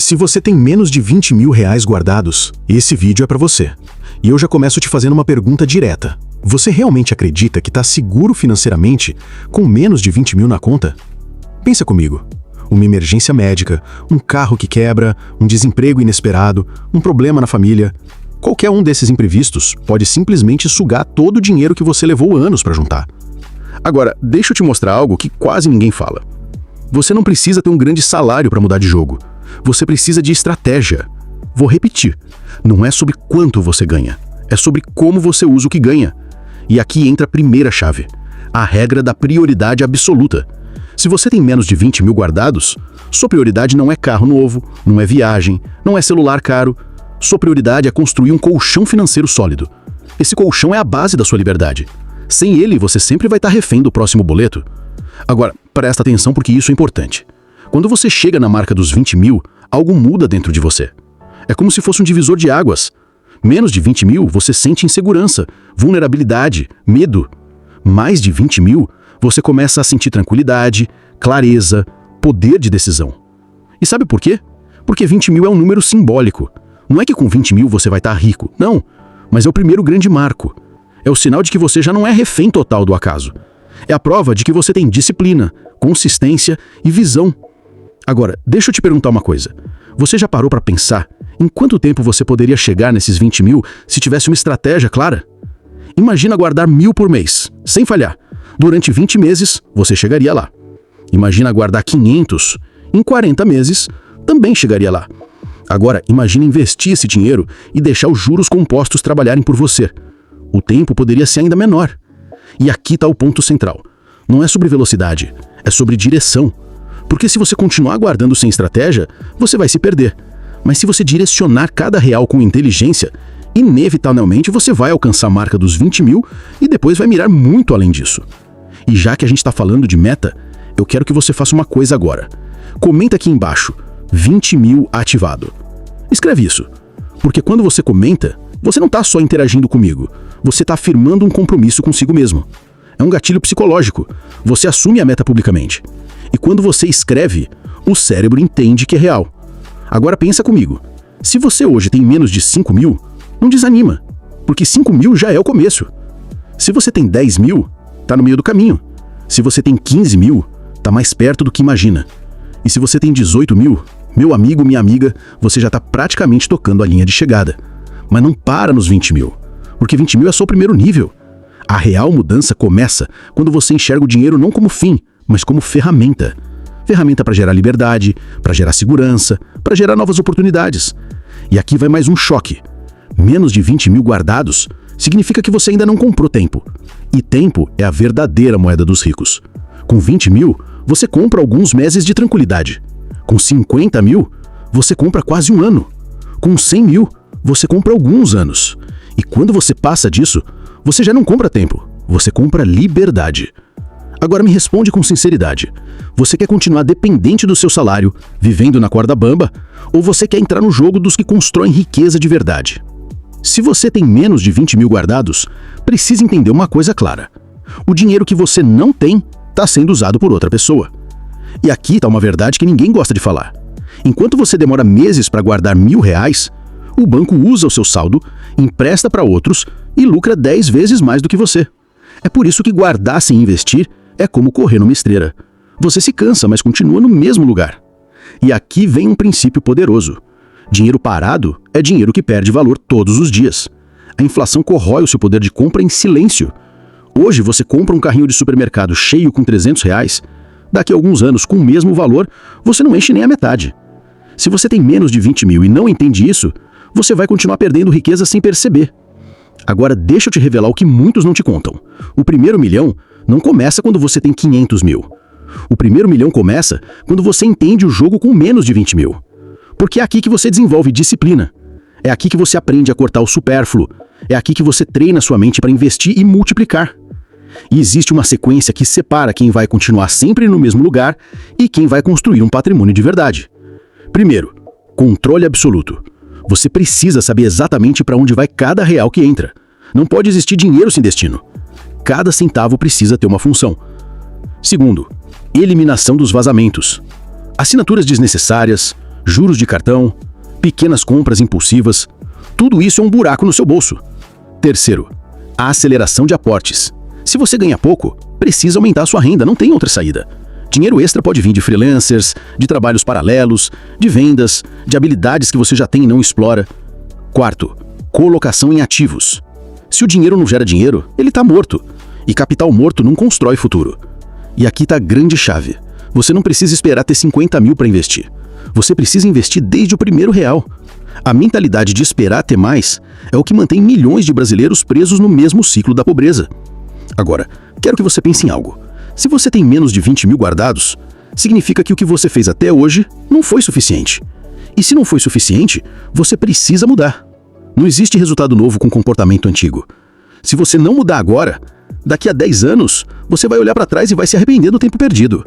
Se você tem menos de 20 mil reais guardados, esse vídeo é para você. E eu já começo te fazendo uma pergunta direta. Você realmente acredita que está seguro financeiramente com menos de 20 mil na conta? Pensa comigo. Uma emergência médica, um carro que quebra, um desemprego inesperado, um problema na família. Qualquer um desses imprevistos pode simplesmente sugar todo o dinheiro que você levou anos para juntar. Agora, deixa eu te mostrar algo que quase ninguém fala. Você não precisa ter um grande salário para mudar de jogo. Você precisa de estratégia. Vou repetir. Não é sobre quanto você ganha. É sobre como você usa o que ganha. E aqui entra a primeira chave. A regra da prioridade absoluta. Se você tem menos de 20 mil guardados, sua prioridade não é carro novo, não é viagem, não é celular caro. Sua prioridade é construir um colchão financeiro sólido. Esse colchão é a base da sua liberdade. Sem ele, você sempre vai estar refém do próximo boleto. Agora, presta atenção porque isso é importante. Quando você chega na marca dos 20 mil, algo muda dentro de você. É como se fosse um divisor de águas. Menos de 20 mil, você sente insegurança, vulnerabilidade, medo. Mais de 20 mil, você começa a sentir tranquilidade, clareza, poder de decisão. E sabe por quê? Porque 20 mil é um número simbólico. Não é que com 20 mil você vai estar rico, não. Mas é o primeiro grande marco. É o sinal de que você já não é refém total do acaso. É a prova de que você tem disciplina, consistência e visão. Agora, deixa eu te perguntar uma coisa. Você já parou para pensar em quanto tempo você poderia chegar nesses 20 mil se tivesse uma estratégia clara? Imagina guardar 1.000 por mês, sem falhar. Durante 20 meses, você chegaria lá. Imagina guardar 500, em 40 meses, também chegaria lá. Agora, imagina investir esse dinheiro e deixar os juros compostos trabalharem por você. O tempo poderia ser ainda menor. E aqui está o ponto central. Não é sobre velocidade, é sobre direção. Porque se você continuar guardando sem estratégia, você vai se perder. Mas se você direcionar cada real com inteligência, inevitavelmente você vai alcançar a marca dos 20 mil e depois vai mirar muito além disso. E já que a gente está falando de meta, eu quero que você faça uma coisa agora. Comenta aqui embaixo, 20 mil ativado. Escreve isso, porque quando você comenta, você não está só interagindo comigo, você está afirmando um compromisso consigo mesmo. É um gatilho psicológico, você assume a meta publicamente. E quando você escreve, o cérebro entende que é real. Agora pensa comigo, se você hoje tem menos de 5 mil, não desanima, porque 5 mil já é o começo. Se você tem 10 mil, está no meio do caminho. Se você tem 15 mil, está mais perto do que imagina. E se você tem 18 mil, meu amigo, minha amiga, você já está praticamente tocando a linha de chegada. Mas não para nos 20 mil, porque 20 mil é só o primeiro nível. A real mudança começa quando você enxerga o dinheiro não como fim, mas como ferramenta. Ferramenta para gerar liberdade, para gerar segurança, para gerar novas oportunidades. E aqui vai mais um choque. Menos de 20 mil guardados significa que você ainda não comprou tempo. E tempo é a verdadeira moeda dos ricos. Com 20 mil, você compra alguns meses de tranquilidade. Com 50 mil, você compra quase um ano. Com 100 mil, você compra alguns anos. E quando você passa disso, você já não compra tempo, você compra liberdade. Agora me responde com sinceridade. Você quer continuar dependente do seu salário, vivendo na corda bamba, ou você quer entrar no jogo dos que constroem riqueza de verdade? Se você tem menos de 20 mil guardados, precisa entender uma coisa clara. O dinheiro que você não tem está sendo usado por outra pessoa. E aqui está uma verdade que ninguém gosta de falar. Enquanto você demora meses para guardar R$1.000, o banco usa o seu saldo, empresta para outros e lucra 10 vezes mais do que você. É por isso que guardar sem investir é como correr numa esteira. Você se cansa, mas continua no mesmo lugar. E aqui vem um princípio poderoso. Dinheiro parado é dinheiro que perde valor todos os dias. A inflação corrói o seu poder de compra em silêncio. Hoje você compra um carrinho de supermercado cheio com R$300, daqui a alguns anos, com o mesmo valor, você não enche nem a metade. Se você tem menos de 20 mil e não entende isso, você vai continuar perdendo riqueza sem perceber. Agora deixa eu te revelar o que muitos não te contam. O primeiro milhão não começa quando você tem 500 mil. O primeiro milhão começa quando você entende o jogo com menos de 20 mil. Porque é aqui que você desenvolve disciplina. É aqui que você aprende a cortar o supérfluo. É aqui que você treina sua mente para investir e multiplicar. E existe uma sequência que separa quem vai continuar sempre no mesmo lugar e quem vai construir um patrimônio de verdade. Primeiro, controle absoluto. Você precisa saber exatamente para onde vai cada real que entra. Não pode existir dinheiro sem destino. Cada centavo precisa ter uma função. Segundo, eliminação dos vazamentos. Assinaturas desnecessárias, juros de cartão, pequenas compras impulsivas. Tudo isso é um buraco no seu bolso. Terceiro, a aceleração de aportes. Se você ganha pouco, precisa aumentar sua renda, não tem outra saída. Dinheiro extra pode vir de freelancers, de trabalhos paralelos, de vendas, de habilidades que você já tem e não explora. Quarto, colocação em ativos. Se o dinheiro não gera dinheiro, ele está morto. E capital morto não constrói futuro. E aqui está a grande chave. Você não precisa esperar ter 50 mil para investir. Você precisa investir desde o primeiro real. A mentalidade de esperar ter mais é o que mantém milhões de brasileiros presos no mesmo ciclo da pobreza. Agora, quero que você pense em algo. Se você tem menos de 20 mil guardados, significa que o que você fez até hoje não foi suficiente. E se não foi suficiente, você precisa mudar. Não existe resultado novo com comportamento antigo. Se você não mudar agora, daqui a 10 anos, você vai olhar para trás e vai se arrepender do tempo perdido.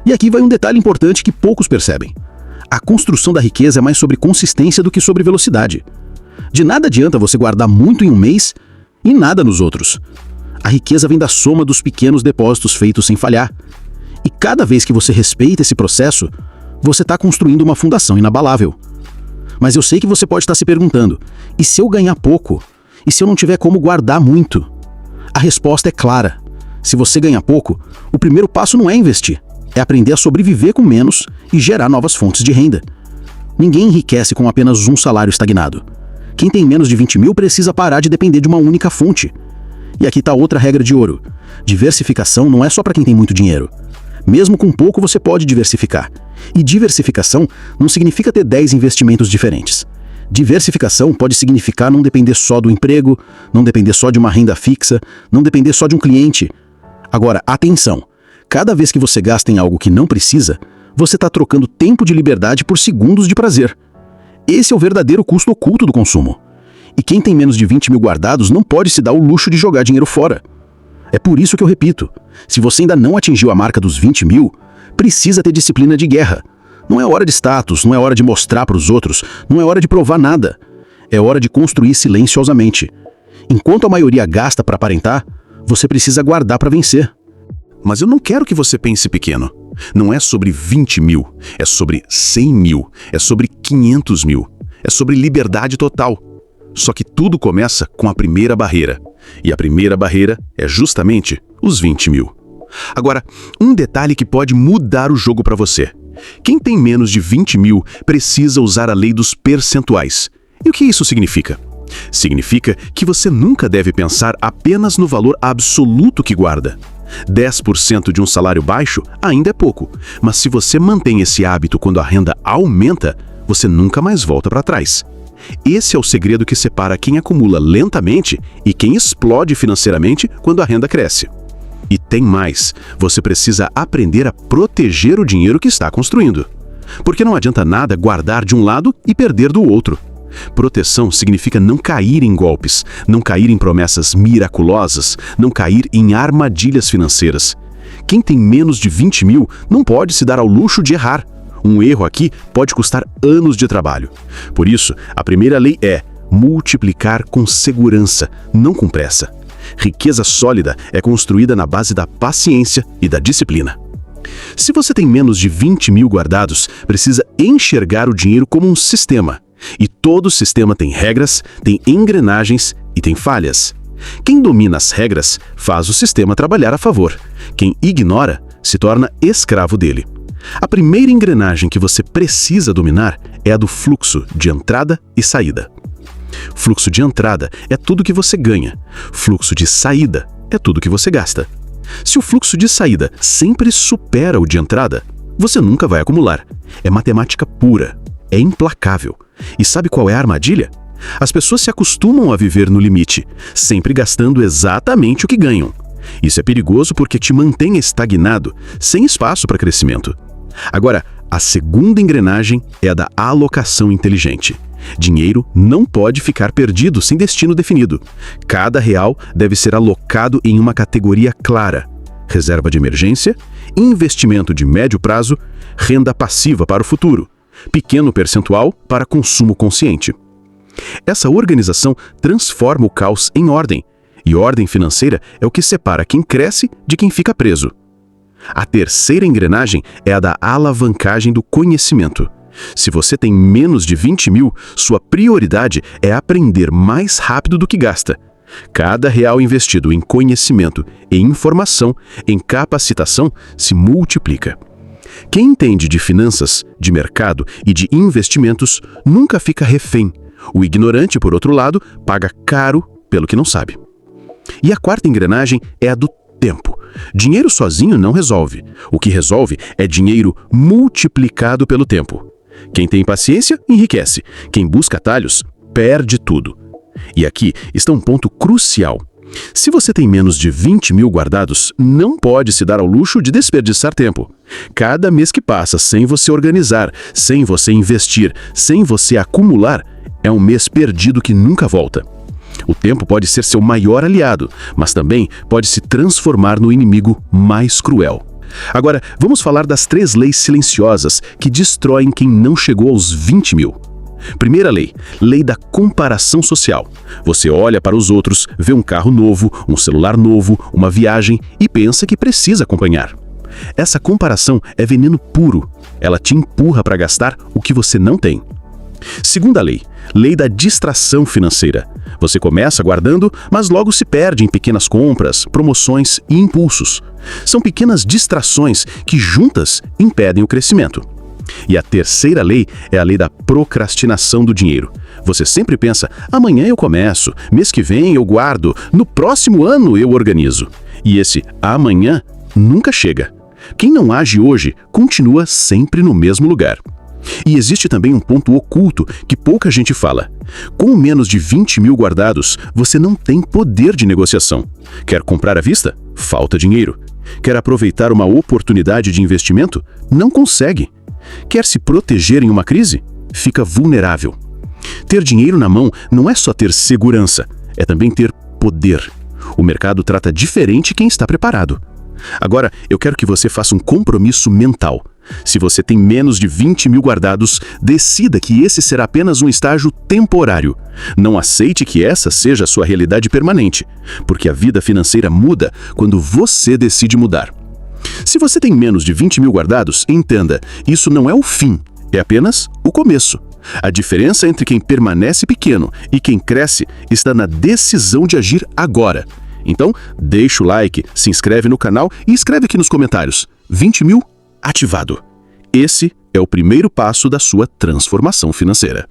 E aqui vai um detalhe importante que poucos percebem. A construção da riqueza é mais sobre consistência do que sobre velocidade. De nada adianta você guardar muito em um mês e nada nos outros. A riqueza vem da soma dos pequenos depósitos feitos sem falhar. E cada vez que você respeita esse processo, você está construindo uma fundação inabalável. Mas eu sei que você pode estar se perguntando, e se eu ganhar pouco? E se eu não tiver como guardar muito? A resposta é clara. Se você ganhar pouco, o primeiro passo não é investir, é aprender a sobreviver com menos e gerar novas fontes de renda. Ninguém enriquece com apenas um salário estagnado. Quem tem menos de 20 mil precisa parar de depender de uma única fonte. E aqui está outra regra de ouro. Diversificação não é só para quem tem muito dinheiro. Mesmo com pouco você pode diversificar. E diversificação não significa ter 10 investimentos diferentes. Diversificação pode significar não depender só do emprego, não depender só de uma renda fixa, não depender só de um cliente. Agora, atenção! Cada vez que você gasta em algo que não precisa, você está trocando tempo de liberdade por segundos de prazer. Esse é o verdadeiro custo oculto do consumo. E quem tem menos de 20 mil guardados não pode se dar o luxo de jogar dinheiro fora. É por isso que eu repito, se você ainda não atingiu a marca dos 20 mil, precisa ter disciplina de guerra. Não é hora de status, não é hora de mostrar para os outros, não é hora de provar nada. É hora de construir silenciosamente. Enquanto a maioria gasta para aparentar, você precisa guardar para vencer. Mas eu não quero que você pense pequeno. Não é sobre 20 mil, é sobre 100 mil, é sobre 500 mil, é sobre liberdade total. Só que tudo começa com a primeira barreira. E a primeira barreira é justamente os 20 mil. Agora, um detalhe que pode mudar o jogo para você. Quem tem menos de 20 mil precisa usar a lei dos percentuais. E o que isso significa? Significa que você nunca deve pensar apenas no valor absoluto que guarda. 10% de um salário baixo ainda é pouco, mas se você mantém esse hábito quando a renda aumenta, você nunca mais volta para trás. Esse é o segredo que separa quem acumula lentamente e quem explode financeiramente quando a renda cresce. E tem mais, você precisa aprender a proteger o dinheiro que está construindo. Porque não adianta nada guardar de um lado e perder do outro. Proteção significa não cair em golpes, não cair em promessas miraculosas, não cair em armadilhas financeiras. Quem tem menos de 20 mil não pode se dar ao luxo de errar. Um erro aqui pode custar anos de trabalho. Por isso, a primeira lei é multiplicar com segurança, não com pressa. Riqueza sólida é construída na base da paciência e da disciplina. Se você tem menos de 20 mil guardados, precisa enxergar o dinheiro como um sistema. E todo sistema tem regras, tem engrenagens e tem falhas. Quem domina as regras faz o sistema trabalhar a favor. Quem ignora se torna escravo dele. A primeira engrenagem que você precisa dominar é a do fluxo de entrada e saída. Fluxo de entrada é tudo que você ganha. Fluxo de saída é tudo que você gasta. Se o fluxo de saída sempre supera o de entrada, você nunca vai acumular. É matemática pura. É implacável. E sabe qual é a armadilha? As pessoas se acostumam a viver no limite, sempre gastando exatamente o que ganham. Isso é perigoso porque te mantém estagnado, sem espaço para crescimento. Agora, a segunda engrenagem é a da alocação inteligente. Dinheiro não pode ficar perdido sem destino definido. Cada real deve ser alocado em uma categoria clara: reserva de emergência, investimento de médio prazo, renda passiva para o futuro, pequeno percentual para consumo consciente. Essa organização transforma o caos em ordem, e ordem financeira é o que separa quem cresce de quem fica preso. A terceira engrenagem é a da alavancagem do conhecimento. Se você tem menos de 20 mil, sua prioridade é aprender mais rápido do que gasta. Cada real investido em conhecimento, em informação, em capacitação, se multiplica. Quem entende de finanças, de mercado e de investimentos nunca fica refém. O ignorante, por outro lado, paga caro pelo que não sabe. E a quarta engrenagem é a do tempo. Dinheiro sozinho não resolve. O que resolve é dinheiro multiplicado pelo tempo. Quem tem paciência, enriquece. Quem busca atalhos, perde tudo. E aqui está um ponto crucial. Se você tem menos de 20 mil guardados, não pode se dar ao luxo de desperdiçar tempo. Cada mês que passa sem você organizar, sem você investir, sem você acumular, é um mês perdido que nunca volta. O tempo pode ser seu maior aliado, mas também pode se transformar no inimigo mais cruel. Agora, vamos falar das 3 leis silenciosas que destroem quem não chegou aos 20 mil. Primeira lei, lei da comparação social. Você olha para os outros, vê um carro novo, um celular novo, uma viagem e pensa que precisa acompanhar. Essa comparação é veneno puro. Ela te empurra para gastar o que você não tem. Segunda lei, lei da distração financeira. Você começa guardando, mas logo se perde em pequenas compras, promoções e impulsos. São pequenas distrações que juntas impedem o crescimento. E a terceira lei é a lei da procrastinação do dinheiro. Você sempre pensa, amanhã eu começo, mês que vem eu guardo, no próximo ano eu organizo. E esse amanhã nunca chega. Quem não age hoje continua sempre no mesmo lugar. E existe também um ponto oculto que pouca gente fala. Com menos de 20 mil guardados, você não tem poder de negociação. Quer comprar à vista? Falta dinheiro. Quer aproveitar uma oportunidade de investimento? Não consegue. Quer se proteger em uma crise? Fica vulnerável. Ter dinheiro na mão não é só ter segurança, é também ter poder. O mercado trata diferente quem está preparado. Agora, eu quero que você faça um compromisso mental. Se você tem menos de 20 mil guardados, decida que esse será apenas um estágio temporário. Não aceite que essa seja a sua realidade permanente, porque a vida financeira muda quando você decide mudar. Se você tem menos de 20 mil guardados, entenda, isso não é o fim, é apenas o começo. A diferença entre quem permanece pequeno e quem cresce está na decisão de agir agora. Então, deixa o like, se inscreve no canal e escreve aqui nos comentários. 20 mil ativado. Esse é o primeiro passo da sua transformação financeira.